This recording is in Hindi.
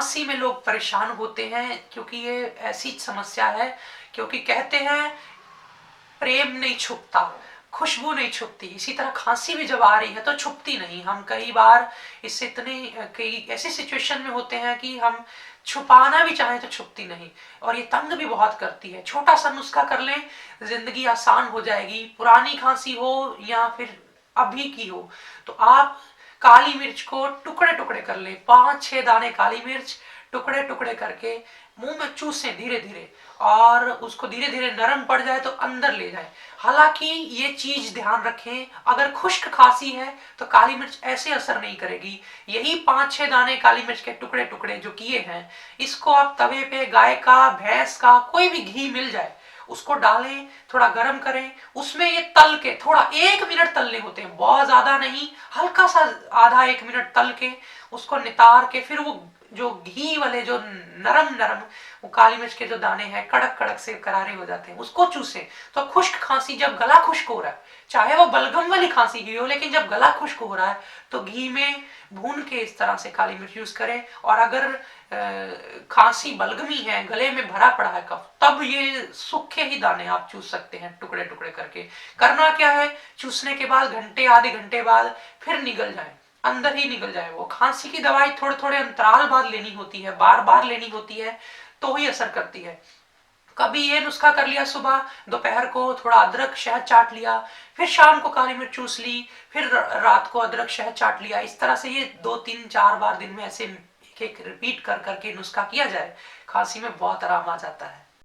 खांसी में लोग परेशान होते हैं क्योंकि ये ऐसी समस्या है, क्योंकि कहते हैं प्रेम नहीं छुपता, खुशबू नहीं छुपती, इसी तरह खांसी भी जब आ रही है तो छुपती नहीं। हम कई बार इससे इतने कई ऐसी सिचुएशन में होते हैं कि हम छुपाना भी चाहें तो छुपती नहीं, और ये तंग भी बहुत करती है। छोटा सा नुस्खा कर लें, जिंदगी आसान हो जाएगी। पुरानी खांसी हो या फिर अभी की हो, तो आप काली मिर्च को टुकड़े टुकड़े कर लें, 5-6 दाने काली मिर्च टुकड़े टुकड़े करके मुंह में चूसें धीरे धीरे, और उसको धीरे धीरे नरम पड़ जाए तो अंदर ले जाए। हालांकि ये चीज ध्यान रखें, अगर खुश्क खांसी है तो काली मिर्च ऐसे असर नहीं करेगी। यही 5-6 दाने काली मिर्च के टुकड़े टुकड़े जो किए हैं, इसको आप तवे पे गाय का, भैंस का, कोई भी घी मिल जाए उसको डालें, थोड़ा गर्म करें, उसमें ये तल के थोड़ा 1 मिनट तलने होते हैं, बहुत ज्यादा नहीं, हल्का सा आधा 1 मिनट तल के उसको नितार के फिर वो जो घी वाले जो नरम नरम वो काली मिर्च के जो दाने हैं कड़क कड़क से करारे हो जाते हैं, उसको चूसें। तो खुश्क खांसी, जब गला खुश्क हो रहा है, चाहे वो बलगम वाली खांसी की हो, लेकिन जब गला खुश्क हो रहा है तो घी में भून के इस तरह से काली मिर्च यूज करें। और अगर खांसी बलगमी है, गले में भरा पड़ा है कफ, तब ये सूखे ही दाने आप चूस सकते हैं टुकड़े टुकड़े करके। करना क्या है, चूसने के बाद घंटे आधे घंटे बाद फिर निगल जाए, अंदर ही निकल जाए। वो खांसी की दवाई थोड़े थोड़े अंतराल बाद लेनी होती है, बार बार लेनी होती है, तो ही असर करती है। कभी ये नुस्खा कर लिया, सुबह दोपहर को थोड़ा अदरक शहद चाट लिया, फिर शाम को काली मिर्च चूस ली, फिर रात को अदरक शहद चाट लिया। इस तरह से ये 2-3-4 बार दिन में ऐसे एक एक रिपीट कर करके नुस्खा किया जाए, खांसी में बहुत आराम आ जाता है।